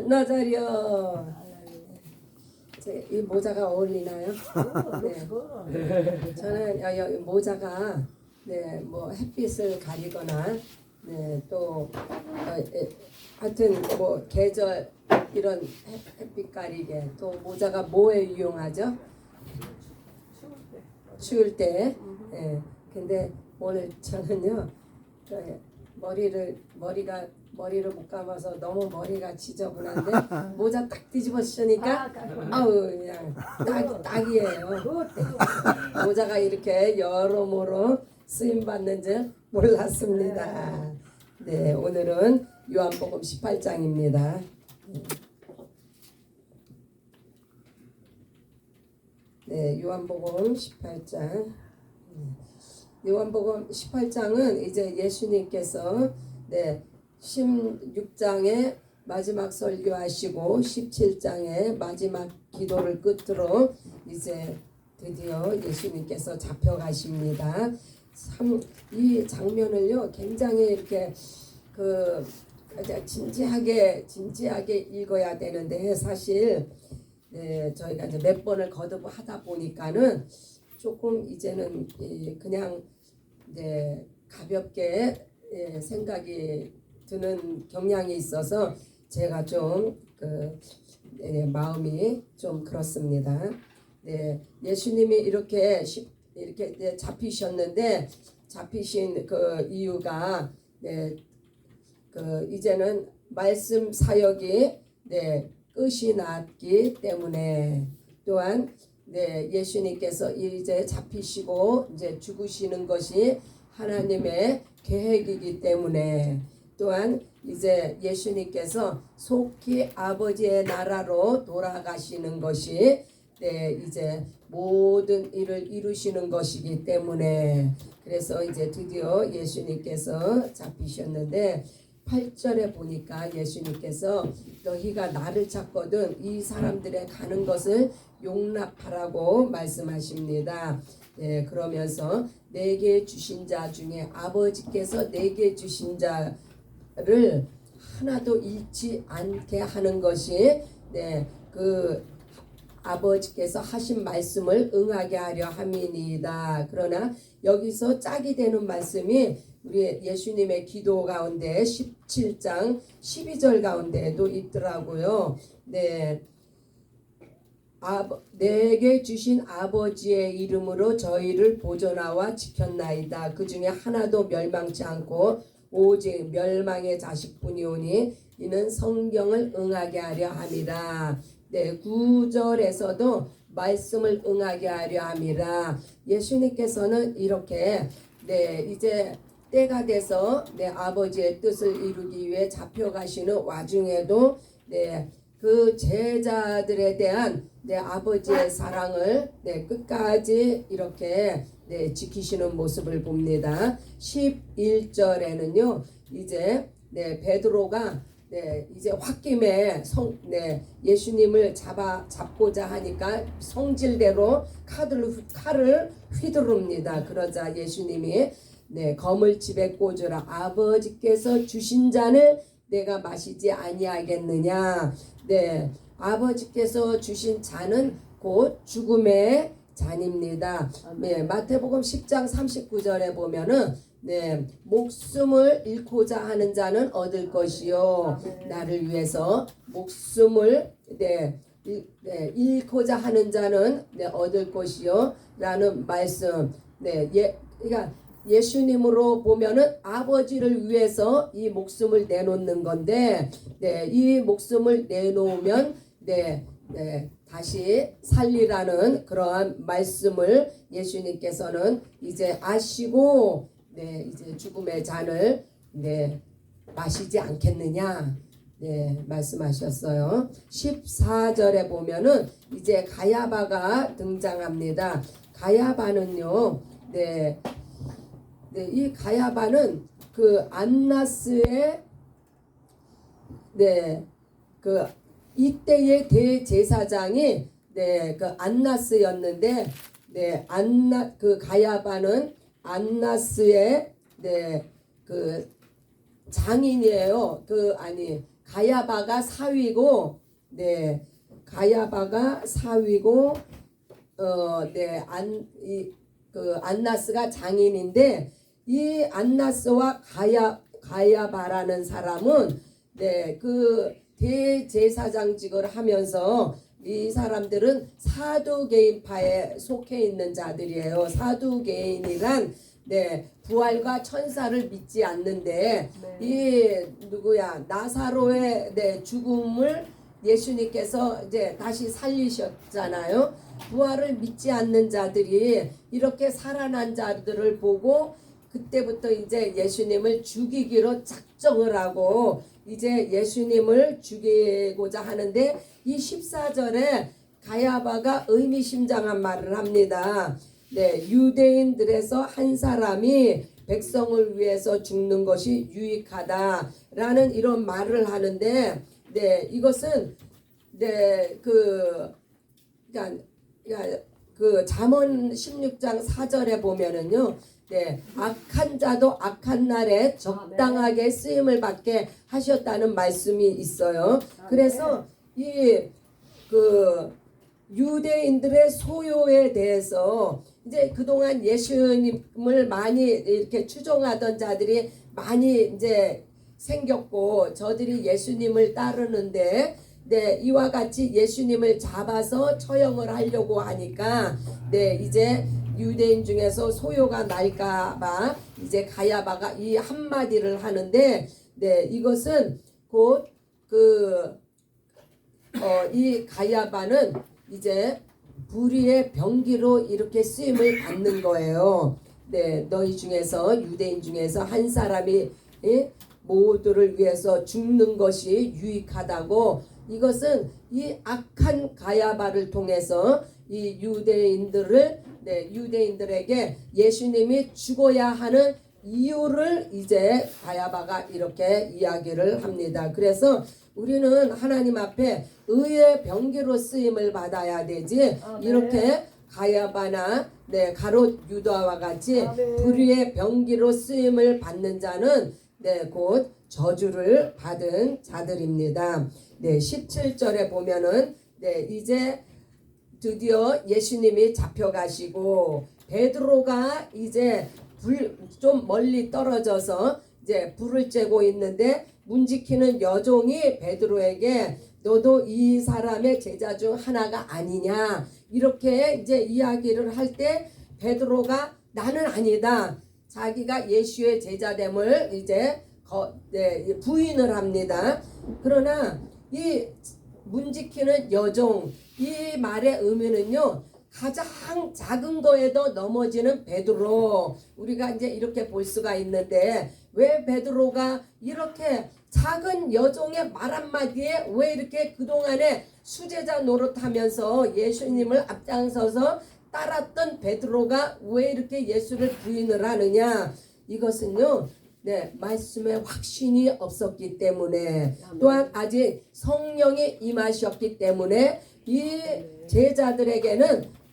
나자리요. 이 모자가 어울리나요? 네. 저는 이 모자가 뭐 햇빛을 가리거나 또 하여튼 뭐 계절 이런 햇빛 가리게 또 모자가 뭐에 유용하죠? 추울 때. 근데 오늘 저는요 머리를 못 감아서 너무 머리가 지저분한데 모자 딱 뒤집어 쓰니까 아우 그냥 딱이에요. 모자가 이렇게 여러모로 쓰임 받는 줄 몰랐습니다. 네, 오늘은 요한복음 18장입니다. 네, 요한복음 18장. 요한복음 18장은 이제 예수님께서 16장에 마지막 설교하시고 17장에 마지막 기도를 끝으로 이제 드디어 예수님께서 잡혀가십니다. 이 장면을요 굉장히 이렇게 진지하게 읽어야 되는데 사실 저희가 이제 몇 번을 거듭하다 보니까는 조금 이제는 그냥 가볍게 생각이 드는 경향이 있어서 제가 좀 마음이 좀 그렇습니다. 예수님이 이렇게 잡히셨는데 잡히신 그 이유가 이제는 말씀 사역이 끝이 났기 때문에 또한 예수님께서 이제 잡히시고 이제 죽으시는 것이 하나님의 계획이기 때문에 또한 이제 예수님께서 속히 아버지의 나라로 돌아가시는 것이 이제 모든 일을 이루시는 것이기 때문에 그래서 이제 드디어 예수님께서 잡히셨는데 8절에 보니까 예수님께서 너희가 나를 찾거든 이 사람들의 가는 것을 용납하라고 말씀하십니다. 그러면서 내게 주신 자 중에 아버지께서 내게 주신 자를 하나도 잃지 않게 하는 것이 그 아버지께서 하신 말씀을 응하게 하려 함이니이다. 그러나 여기서 짝이 되는 말씀이 우리 예수님의 기도 가운데 17장 12절 가운데도 있더라고요. 내게 주신 아버지의 이름으로 저희를 보존하와 지켰나이다. 그 중에 하나도 멸망치 않고 오직 멸망의 자식뿐이오니 이는 성경을 응하게 하려 함이라. 9절에서도 말씀을 응하게 하려 함이라. 예수님께서는 이렇게 이제 때가 돼서 아버지의 뜻을 이루기 위해 잡혀가시는 와중에도 그 제자들에 대한 아버지의 사랑을 끝까지 이렇게 지키시는 모습을 봅니다. 11절에는요 이제 베드로가 이제 홧김에 예수님을 잡고자 하니까 성질대로 칼을 휘두릅니다. 그러자 예수님이 검을 집에 꽂으라. 아버지께서 주신 잔을 내가 마시지 아니하겠느냐. 아버지께서 주신 잔은 곧 죽음의 잔입니다. 마태복음 10장 39절에 보면은 목숨을 잃고자 하는 자는 얻을 것이요 나를 위해서 목숨을 잃고자 하는 자는 얻을 것이요 라는 말씀. 그러니까 예수님으로 보면은 아버지를 위해서 이 목숨을 내놓는 건데 이 목숨을 내놓으면 다시 살리라는 그러한 말씀을 예수님께서는 이제 아시고 이제 죽음의 잔을 마시지 않겠느냐 말씀하셨어요. 14절에 보면은 이제 가야바가 등장합니다. 가야바는요 이 가야바는 그 안나스의 그 이때의 대제사장이 그 안나스였는데 그 가야바는 안나스의 그 장인이에요. 가야바가 사위고, 네, 가야바가 사위고, 그 안나스가 장인인데, 이 안나스와 가야바라는 사람은 그 대제사장직을 하면서 이 사람들은 사두개인파에 속해 있는 자들이에요. 사두개인이란 부활과 천사를 믿지 않는데 이 누구야 나사로의 죽음을 예수님께서 이제 다시 살리셨잖아요. 부활을 믿지 않는 자들이 이렇게 살아난 자들을 보고 그때부터 이제 예수님을 죽이기로 작정을 하고 이제 예수님을 죽이고자 하는데 이 14절에 가야바가 의미심장한 말을 합니다. 유대인들에서 한 사람이 백성을 위해서 죽는 것이 유익하다라는 이런 말을 하는데 이것은 그 잠언 16장 4절에 보면은요. 악한 자도 악한 날에 적당하게 쓰임을 받게 하셨다는 말씀이 있어요. 그래서 이 그 유대인들의 소요에 대해서 이제 그동안 예수님을 많이 이렇게 추종하던 자들이 많이 이제 생겼고 저들이 예수님을 따르는데 이와 같이 예수님을 잡아서 처형을 하려고 하니까 이제 유대인 중에서 소요가 날까봐 이제 가야바가 이 한마디를 하는데 이것은 곧 이 가야바는 이제 불의의 병기로 이렇게 쓰임을 받는 거예요. 너희 중에서 유대인 중에서 한 사람이 모두를 위해서 죽는 것이 유익하다고 이것은 이 악한 가야바를 통해서 이 유대인들에게 예수님이 죽어야 하는 이유를 이제 가야바가 이렇게 이야기를 합니다. 그래서 우리는 하나님 앞에 의의 병기로 쓰임을 받아야 되지 이렇게 가야바나 가롯 유다와 같이 불의의 병기로 쓰임을 받는 자는 곧 저주를 받은 자들입니다. 17절에 보면은 이제 드디어 예수님이 잡혀가시고 베드로가 이제 좀 멀리 떨어져서 이제 불을 쬐고 있는데 문지키는 여종이 베드로에게 너도 이 사람의 제자 중 하나가 아니냐 이렇게 이제 이야기를 할 때 베드로가 나는 아니다. 자기가 예수의 제자됨을 이제 부인을 합니다. 그러나 이 문지키는 여종 이 말의 의미는요. 가장 작은 거에도 넘어지는 베드로 우리가 이제 이렇게 볼 수가 있는데 왜 베드로가 이렇게 작은 여종의 말 한마디에 왜 이렇게 그동안에 수제자 노릇하면서 예수님을 앞장서서 따랐던 베드로가 왜 이렇게 예수를 부인을 하느냐 이것은요 말씀에 확신이 없었기 때문에 또한 아직 성령이 임하셨기 때문에 이 제자들에게는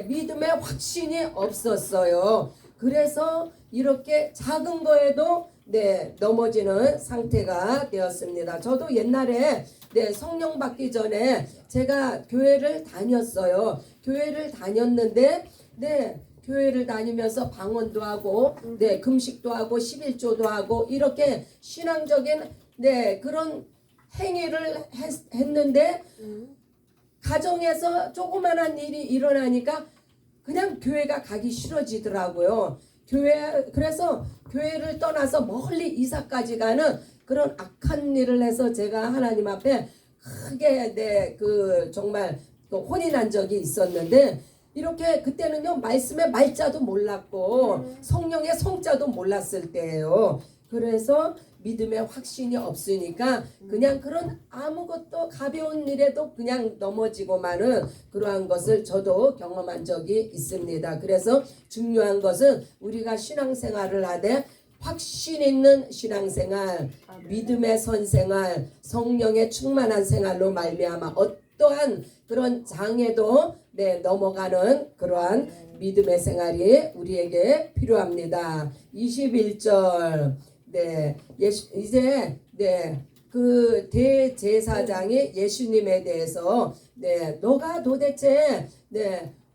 믿음의 확신이 없었어요. 그래서 이렇게 작은 거에도 넘어지는 상태가 되었습니다. 저도 옛날에 성령 받기 전에 제가 교회를 다녔어요. 교회를 다녔는데 교회를 다니면서 방언도 하고 금식도 하고 11조도 하고 이렇게 신앙적인 그런 행위를 했는데 가정에서 조그만한 일이 일어나니까 그냥 교회가 가기 싫어지더라고요. 그래서 교회를 떠나서 멀리 이사까지 가는 그런 악한 일을 해서 제가 하나님 앞에 크게 정말 혼이 난 적이 있었는데 이렇게 그때는요 말씀의 말자도 몰랐고 성령의 성자도 몰랐을 때예요. 그래서 믿음의 확신이 없으니까 그냥 그런 아무것도 가벼운 일에도 그냥 넘어지고 마는 그러한 것을 저도 경험한 적이 있습니다. 그래서 중요한 것은 우리가 신앙생활을 하되 확신 있는 신앙생활, 믿음의 선생활, 성령의 충만한 생활로 말미암아 어떠한 그런 장애도 넘어가는 그러한 믿음의 생활이 우리에게 필요합니다. 21절 이제 그 대제사장이 예수님에 대해서 너가 도대체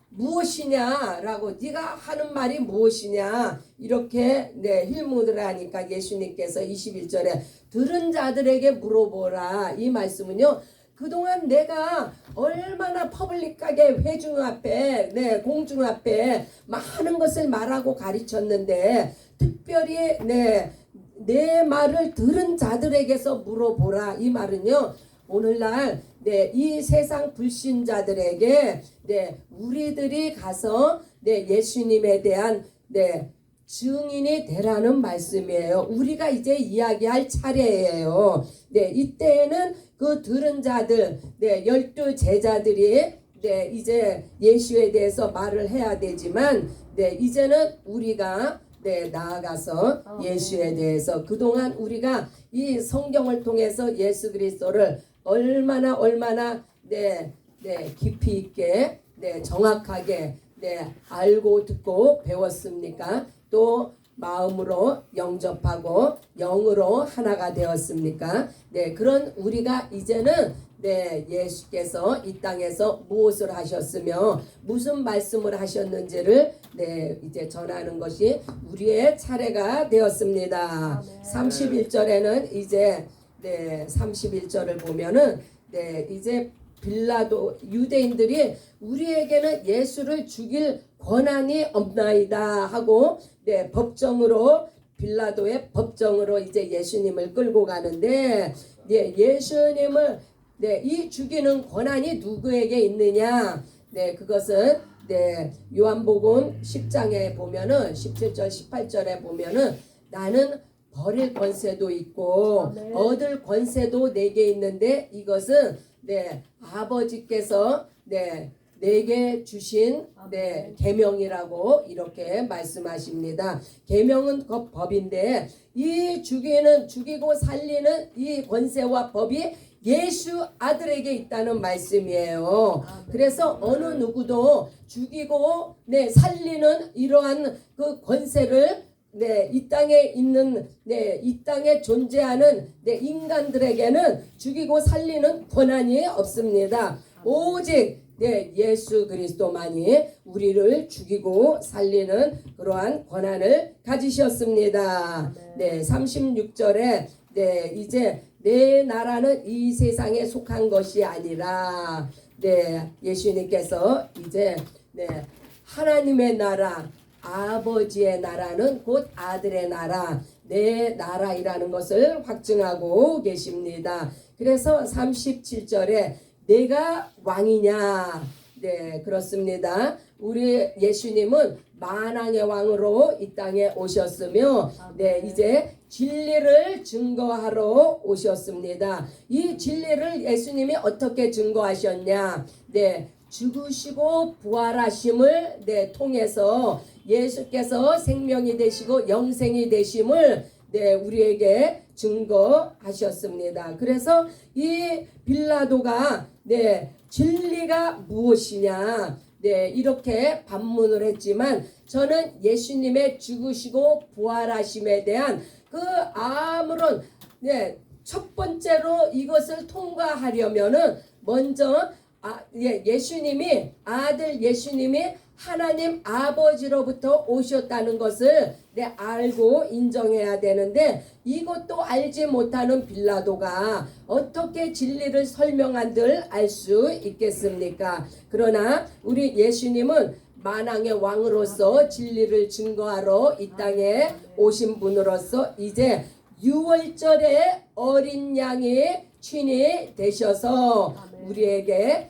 무엇이냐라고 네가 하는 말이 무엇이냐 이렇게 힐문을 하니까 예수님께서 21절에 들은 자들에게 물어보라 이 말씀은요. 그동안 내가 얼마나 퍼블릭하게 회중 앞에 공중 앞에 많은 것을 말하고 가르쳤는데 특별히 내 말을 들은 자들에게서 물어보라 이 말은요. 오늘날 이 세상 불신자들에게 우리들이 가서 예수님에 대한 증인이 되라는 말씀이에요. 우리가 이제 이야기할 차례예요. 이때에는 그 들은 자들 12 제자들이 이제 예수에 대해서 말을 해야 되지만 이제는 우리가 나아가서 예수에 대해서 그동안 우리가 이 성경을 통해서 예수 그리스도를 얼마나 깊이 있게 정확하게 알고 듣고 배웠습니까? 또 마음으로 영접하고 영으로 하나가 되었습니까? 그런 우리가 이제는 예수께서 이 땅에서 무엇을 하셨으며 무슨 말씀을 하셨는지를 이제 전하는 것이 우리의 차례가 되었습니다. 31절에는 이제 31절을 보면은 이제 빌라도 유대인들이 우리에게는 예수를 죽일 권한이 없나이다 하고 법정으로 빌라도의 법정으로 이제 예수님을 끌고 가는데 예수님을 이 죽이는 권한이 누구에게 있느냐? 그것은 요한복음 10장에 보면은 17절 18절에 보면은 나는 버릴 권세도 있고 얻을 권세도 내게 있는데 이것은 아버지께서 내게 주신 계명이라고 이렇게 말씀하십니다. 계명은 그 법인데 이 죽이고 살리는 이 권세와 법이 예수 아들에게 있다는 말씀이에요. 그래서 어느 누구도 죽이고 살리는 이러한 그 권세를 이 땅에 있는 이 땅에 존재하는 인간들에게는 죽이고 살리는 권한이 없습니다. 오직 예수 그리스도만이 우리를 죽이고 살리는 그러한 권한을 가지셨습니다. 36절에 이제 내 나라는 이 세상에 속한 것이 아니라 예수님께서 이제 하나님의 나라 아버지의 나라는 곧 아들의 나라 내 나라이라는 것을 확증하고 계십니다. 그래서 37절에 내가 왕이냐 그렇습니다. 우리 예수님은 만왕의 왕으로 이 땅에 오셨으며 이제 진리를 증거하러 오셨습니다. 이 진리를 예수님이 어떻게 증거하셨냐? 죽으시고 부활하심을 통해서 예수께서 생명이 되시고 영생이 되심을 우리에게 증거하셨습니다. 그래서 이 빌라도가 진리가 무엇이냐 이렇게 반문을 했지만 저는 예수님의 죽으시고 부활하심에 대한 그 아무런 첫 번째로 이것을 통과하려면은 먼저 예수님이 아들 예수님이 하나님 아버지로부터 오셨다는 것을 알고 인정해야 되는데 이것도 알지 못하는 빌라도가 어떻게 진리를 설명한들 알 수 있겠습니까? 그러나 우리 예수님은 만왕의 왕으로서 진리를 증거하러 이 땅에 오신 분으로서 이제 6월절에 어린 양이 친히 되셔서 우리에게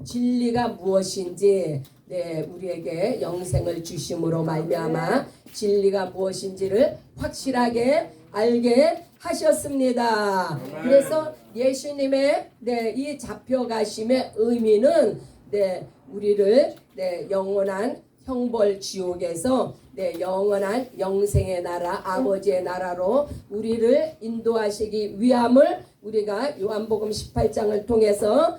진리가 무엇인지 우리에게 영생을 주심으로 말미암아 진리가 무엇인지를 확실하게 알게 하셨습니다. 그래서 예수님의 이 잡혀가심의 의미는 우리를 영원한 형벌 지옥에서 영원한 영생의 나라 아버지의 나라로 우리를 인도하시기 위함을 우리가 요한복음 18장을 통해서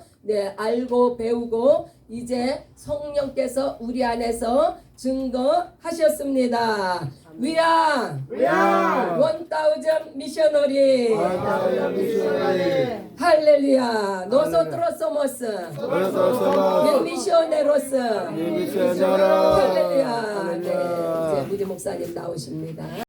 알고 배우고 이제 성령께서 우리 안에서 증거하셨습니다. We are 1000 missionary. 할렐루야. Nosotros somos el misioneros. 할렐루야. 네, 이제 무디 목사님 나오십니다.